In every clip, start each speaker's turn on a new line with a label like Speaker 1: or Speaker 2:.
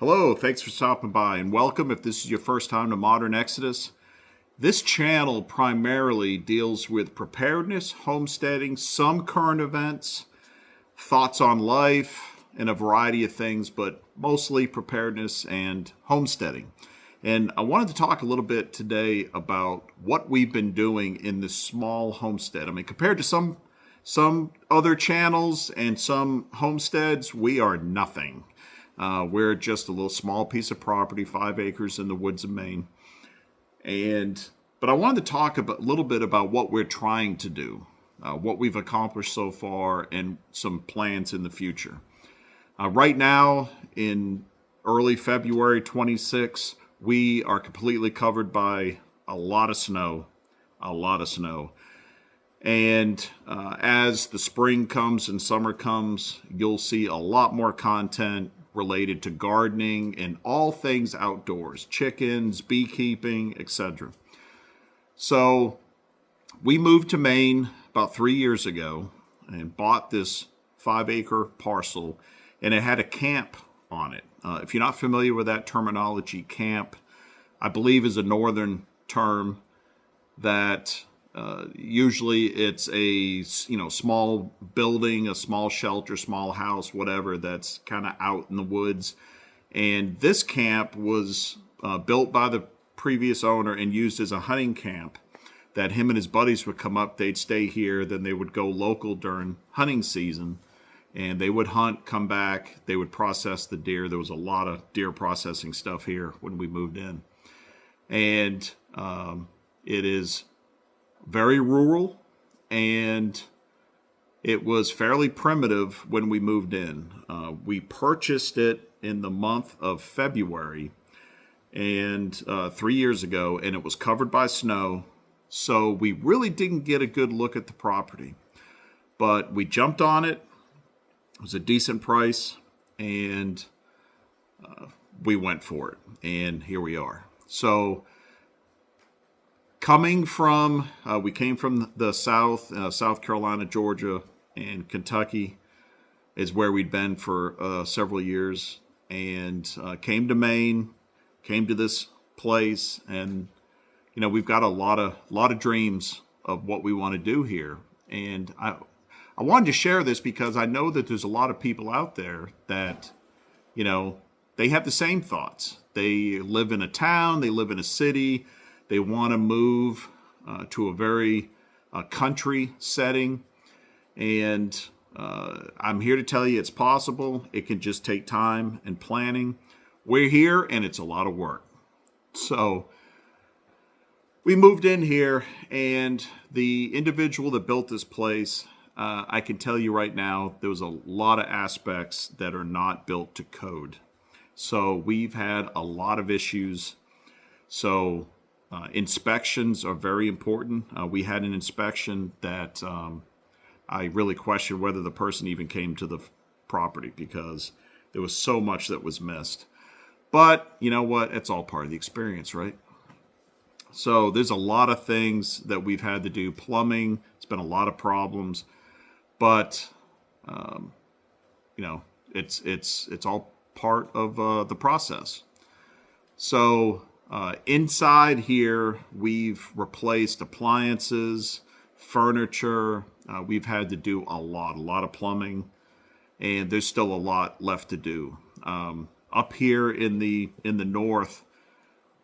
Speaker 1: Hello, thanks for stopping by and welcome if this is your first time to Modern Exodus. This channel primarily deals with preparedness, homesteading, some current events, thoughts on life, and a variety of things, but mostly preparedness and homesteading. And I wanted to talk a little bit today about what we've been doing in this small homestead. I mean, compared to some other channels and some homesteads, we are nothing. We're just a little small piece of property, 5 acres in the woods of Maine. But I wanted to talk a little bit about what we're trying to do, what we've accomplished so far, and some plans in the future. Right now, in early February 26, we are completely covered by a lot of snow. And as the spring comes and summer comes, you'll see a lot more content related to gardening and all things outdoors, chickens, beekeeping, etc. So we moved to Maine about 3 years ago and bought this 5-acre parcel, and it had a camp on it. If you're not familiar with that terminology, camp, I believe, is a northern term that usually it's a small building, a small shelter, small house, whatever, that's kind of out in the woods. And this camp was built by the previous owner and used as a hunting camp that him and his buddies would come up. They'd stay here, then they would go local during hunting season, and they would hunt, come back, they would process the deer. There was a lot of deer processing stuff here when we moved in. And it is very rural, and it was fairly primitive when we moved in. We purchased it in the month of February and 3 years ago, and it was covered by snow, so we really didn't get a good look at the property. But we jumped on it. It was a decent price, and we went for it, and here we are. So we came from the South, South Carolina, Georgia, and Kentucky is where we'd been for several years, and came to Maine, came to this place, and we've got a lot of dreams of what we want to do here. And I wanted to share this because I know that there's a lot of people out there that they have the same thoughts. They live in a town, they live in a city. They want to move to a very country setting, and I'm here to tell you it's possible. It can just take time and planning. We're here, and it's a lot of work. So we moved in here, and the individual that built this place, I can tell you right now, there was a lot of aspects that are not built to code. So we've had a lot of issues. So inspections are very important. We had an inspection that I really questioned whether the person even came to the property because there was so much that was missed. But you know what? It's all part of the experience, right? So there's a lot of things that we've had to do. Plumbing, it's been a lot of problems, but it's all part of the process. So inside here, we've replaced appliances, furniture. We've had to do a lot of plumbing, and there's still a lot left to do. Up here in the north,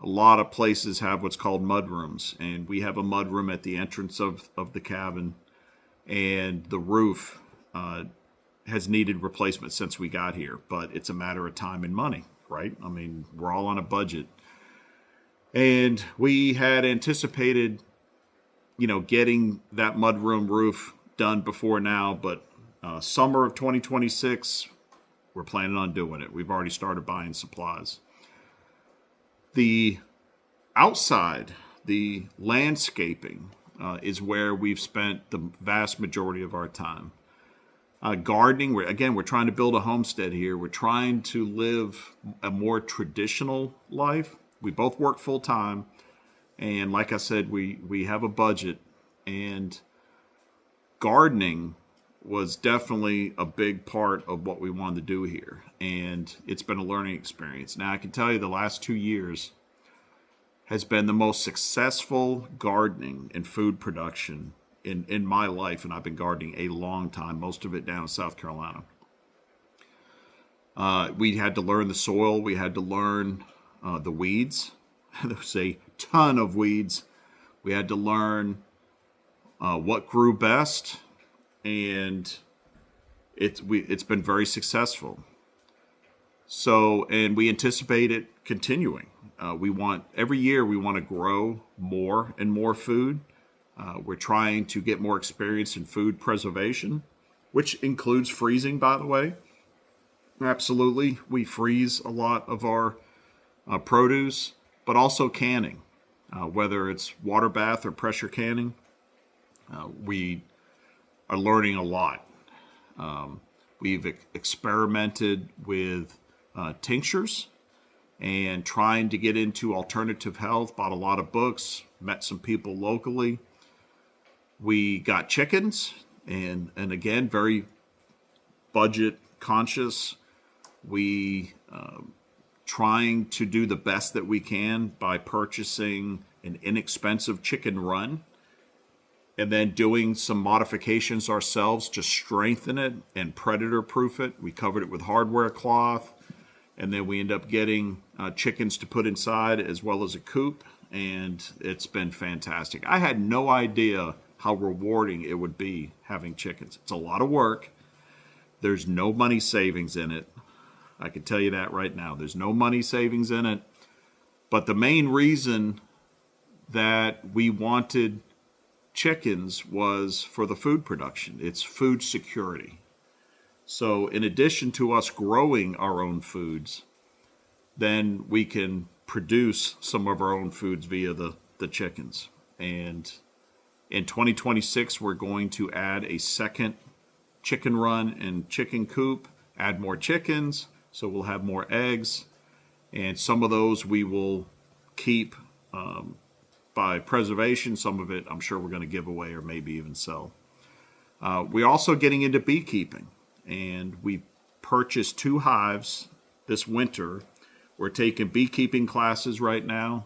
Speaker 1: a lot of places have what's called mud rooms, and we have a mud room at the entrance of the cabin, and the roof has needed replacement since we got here, but it's a matter of time and money, right? I mean, we're all on a budget. And we had anticipated, getting that mudroom roof done before now, but summer of 2026, we're planning on doing it. We've already started buying supplies. The outside, the landscaping, is where we've spent the vast majority of our time. Gardening, we're trying to build a homestead here. We're trying to live a more traditional life. We both work full time, and like I said, we have a budget, and gardening was definitely a big part of what we wanted to do here. And it's been a learning experience. Now, I can tell you the last 2 years has been the most successful gardening and food production in my life. And I've been gardening a long time, most of it down in South Carolina. We had to learn the soil. We had to learn the weeds. There was a ton of weeds. We had to learn what grew best, and it's been very successful. So, and we anticipate it continuing. Every year we want to grow more and more food. We're trying to get more experience in food preservation, which includes freezing, by the way. Absolutely, we freeze a lot of our produce, but also canning, whether it's water bath or pressure canning. We are learning a lot. We've experimented with tinctures and trying to get into alternative health, bought a lot of books, met some people locally. We got chickens, and again, very budget conscious. We trying to do the best that we can by purchasing an inexpensive chicken run and then doing some modifications ourselves to strengthen it and predator proof it. We covered it with hardware cloth, and then we end up getting chickens to put inside as well as a coop, and it's been fantastic. I had no idea how rewarding it would be having chickens. It's a lot of work. There's no money savings in it. I can tell you that right now. There's no money savings in it. But the main reason that we wanted chickens was for the food production. It's food security. So in addition to us growing our own foods, then we can produce some of our own foods via the chickens. And in 2026, we're going to add a second chicken run and chicken coop, add more chickens, so we'll have more eggs. And some of those we will keep by preservation. Some of it I'm sure we're going to give away or maybe even sell. We're also getting into beekeeping, and we purchased 2 hives this winter. We're taking beekeeping classes right now,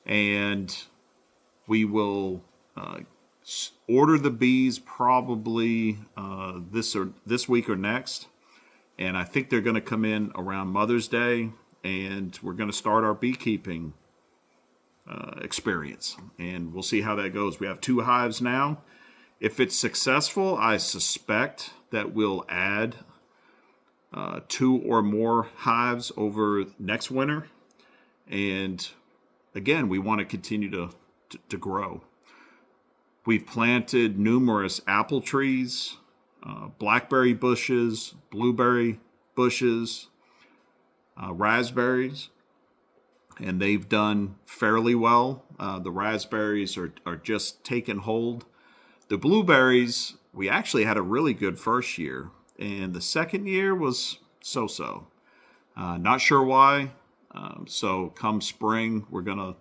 Speaker 1: and we will order the bees probably this week or next. And I think they're going to come in around Mother's Day, and we're going to start our beekeeping experience, and we'll see how that goes. We have 2 hives now. If it's successful, I suspect that we'll add 2 or more hives over next winter. And again, we want to continue to grow. We've planted numerous apple trees, blackberry bushes, blueberry bushes, raspberries, and they've done fairly well. The raspberries are just taking hold. The blueberries, we actually had a really good first year, and the second year was so-so. Not sure why. So come spring, we're going to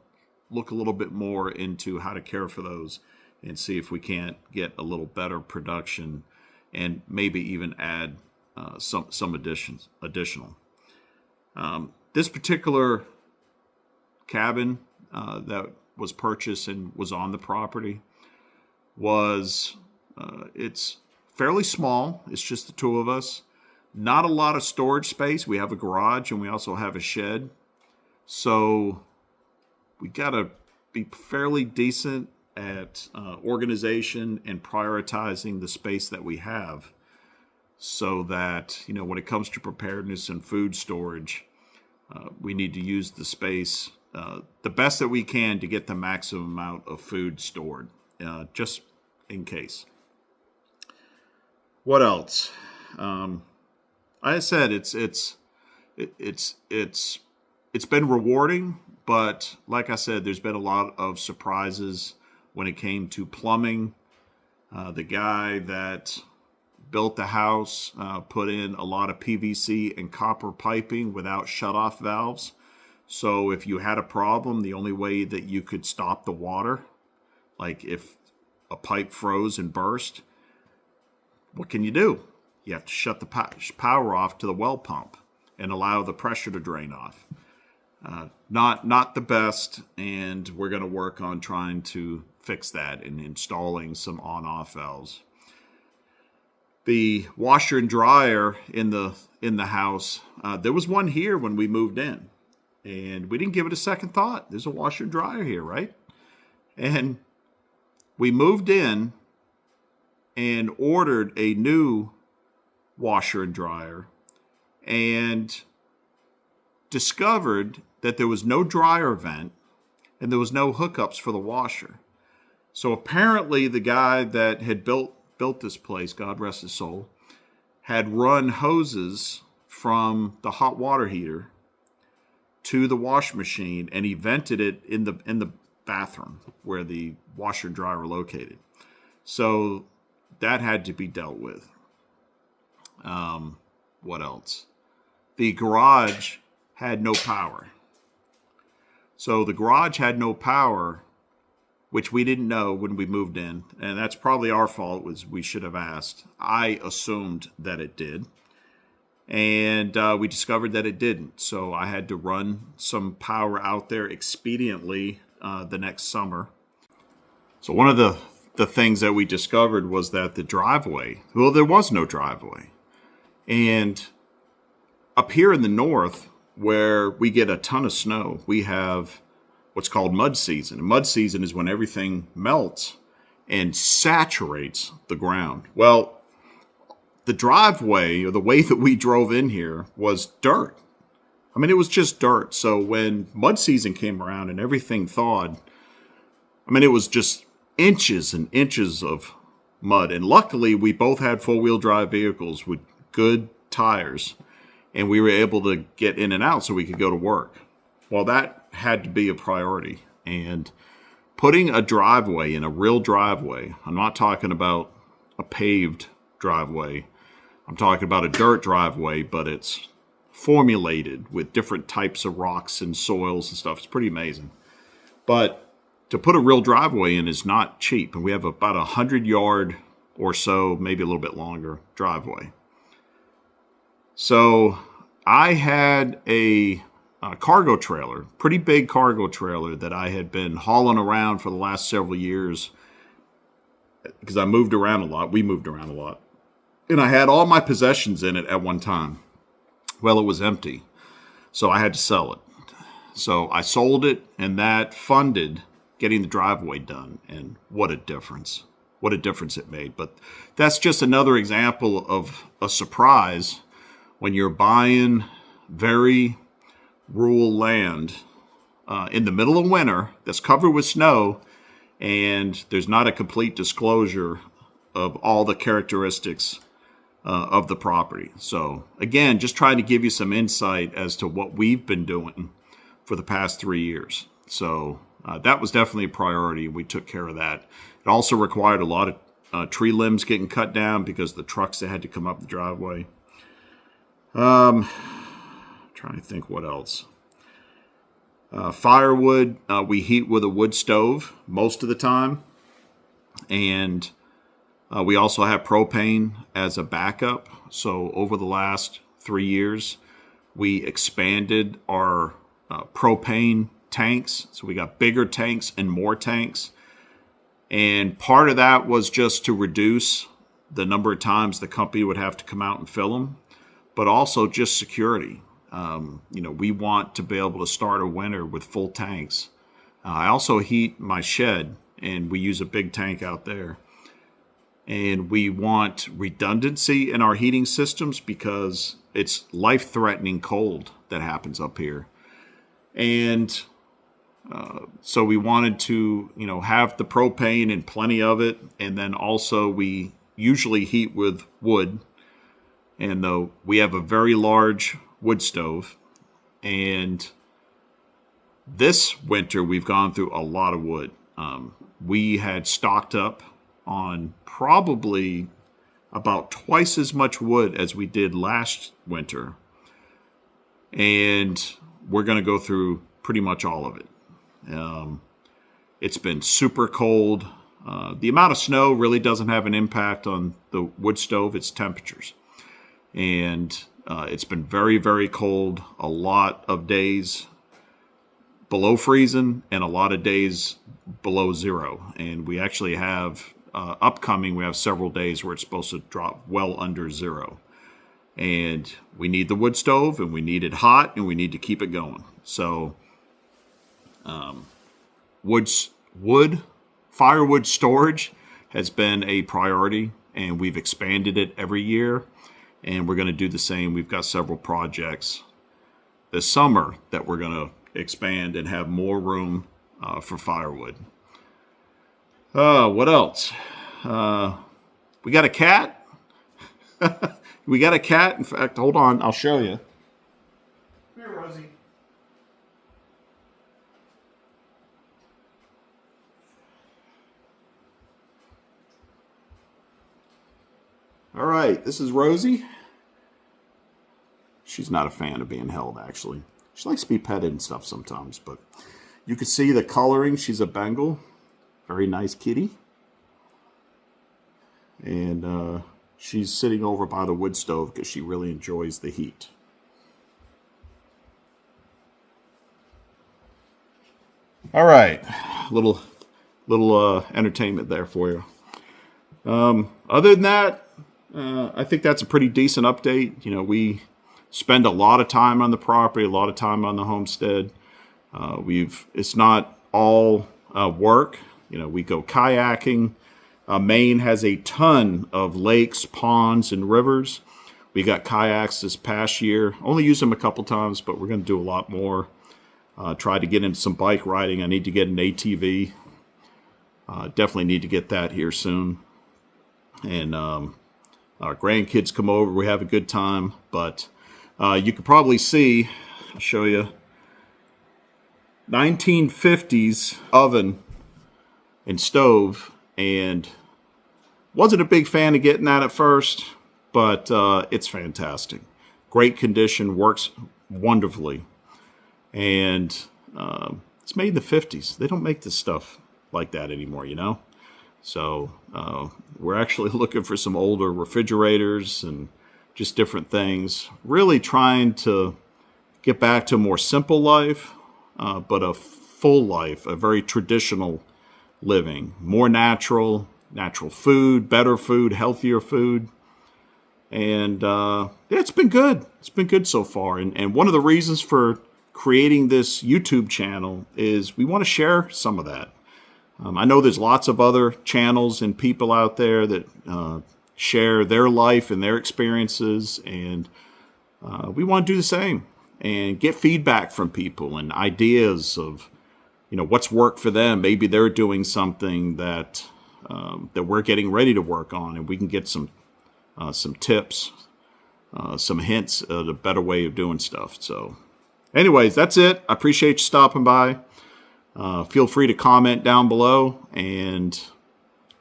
Speaker 1: look a little bit more into how to care for those and see if we can't get a little better production and maybe even add some additional. This particular cabin that was purchased and was on the property it's fairly small. It's just the 2 of us. Not a lot of storage space. We have a garage and we also have a shed. So we got to be fairly decent at organization and prioritizing the space that we have, so that, when it comes to preparedness and food storage, we need to use the space the best that we can to get the maximum amount of food stored, just in case. What else? Like I said, it's been rewarding, but like I said, there's been a lot of surprises when it came to plumbing. The guy that built the house put in a lot of PVC and copper piping without shutoff valves. So if you had a problem, the only way that you could stop the water, like if a pipe froze and burst, what can you do? You have to shut the power off to the well pump and allow the pressure to drain off. Not the best, and we're going to work on trying to fix that and installing some on-off valves. The washer and dryer in the house, there was one here when we moved in, and we didn't give it a second thought. There's a washer and dryer here, right? And we moved in and ordered a new washer and dryer and discovered that there was no dryer vent and there was no hookups for the washer. So apparently the guy that had built this place, God rest his soul, had run hoses from the hot water heater to the wash machine, and he vented it in the bathroom where the washer and dryer were located. So that had to be dealt with. What else? The garage had no power. So the garage had no power, which we didn't know when we moved in, and that's probably our fault. We should have asked. I assumed that it did, and we discovered that it didn't. So I had to run some power out there expediently the next summer. So one of the things that we discovered was that the driveway, well, there was no driveway. And up here in the north, where we get a ton of snow, we have what's called mud season. And mud season is when everything melts and saturates the ground. Well, the driveway, or the way that we drove in here, was dirt. I mean, it was just dirt. So when mud season came around and everything thawed, I mean, it was just inches and inches of mud. And luckily, we both had four-wheel drive vehicles with good tires, and we were able to get in and out so we could go to work. Well, that had to be a priority. And putting a driveway in, a real driveway, I'm not talking about a paved driveway, I'm talking about a dirt driveway, but it's formulated with different types of rocks and soils and stuff. It's pretty amazing. But to put a real driveway in is not cheap. And we have about 100-yard or so, maybe a little bit longer driveway. So I had a cargo trailer, pretty big cargo trailer that I had been hauling around for the last several years because I moved around a lot. We moved around a lot. And I had all my possessions in it at one time. Well, it was empty, so I had to sell it. So I sold it, and that funded getting the driveway done. And what a difference. What a difference it made. But that's just another example of a surprise when you're buying very rural land in the middle of winter that's covered with snow, and there's not a complete disclosure of all the characteristics of the property. So again, just trying to give you some insight as to what we've been doing for the past 3 years. So that was definitely a priority. We took care of that. It also required a lot of tree limbs getting cut down because the trucks that had to come up the driveway. Trying to think what else. Firewood, we heat with a wood stove most of the time. And we also have propane as a backup. So over the last 3 years, we expanded our propane tanks. So we got bigger tanks and more tanks. And part of that was just to reduce the number of times the company would have to come out and fill them, but also just security. We want to be able to start a winter with full tanks. I also heat my shed, and we use a big tank out there. And we want redundancy in our heating systems because it's life-threatening cold that happens up here. And so we wanted to, have the propane and plenty of it. And then also we usually heat with wood. And though we have a very large wood stove, and this winter we've gone through a lot of wood. We had stocked up on probably about twice as much wood as we did last winter. And we're going to go through pretty much all of it. It's been super cold. The amount of snow really doesn't have an impact on the wood stove, it's temperatures. And it's been very, very cold, a lot of days below freezing and a lot of days below zero. And we actually have upcoming, we have several days where it's supposed to drop well under zero. And we need the wood stove, and we need it hot, and we need to keep it going. So firewood storage has been a priority, and we've expanded it every year, and we're going to do the same. We've got several projects this summer that we're going to expand and have more room for firewood. What else? We got a cat. We got a cat. In fact, hold on, I'll show you. Come here, Rosie. All right, this is Rosie. She's not a fan of being held, actually. She likes to be petted and stuff sometimes, but you can see the coloring. She's a Bengal. Very nice kitty. And she's sitting over by the wood stove because she really enjoys the heat. All right, little entertainment there for you. Other than that, I think that's a pretty decent update. You know, we spend a lot of time on the property, a lot of time on the homestead. It's not all work. You know, we go kayaking. Maine has a ton of lakes, ponds, and rivers. We got kayaks this past year. Only used them a couple times, but we're going to do a lot more. Try to get into some bike riding. I need to get an ATV. Definitely need to get that here soon. And our grandkids come over. We have a good time. But you can probably see, I'll show you, 1950s oven and stove. And wasn't a big fan of getting that at first, but it's fantastic. Great condition, works wonderfully. And it's made in the 50s. They don't make this stuff like that anymore, you know? So we're actually looking for some older refrigerators and just different things. Really trying to get back to a more simple life, but a full life, a very traditional living, more natural food, better food, healthier food. And yeah, it's been good. It's been good so far. And one of the reasons for creating this YouTube channel is we want to share some of that. I know there's lots of other channels and people out there that share their life and their experiences, and we want to do the same and get feedback from people and ideas of, you know, what's worked for them. Maybe they're doing something that we're getting ready to work on, and we can get some tips, some hints at a better way of doing stuff. So anyways, that's it. I appreciate you stopping by. Feel free to comment down below and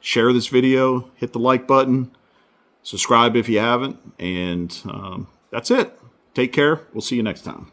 Speaker 1: share this video. Hit the like button. Subscribe if you haven't. And that's it. Take care. We'll see you next time.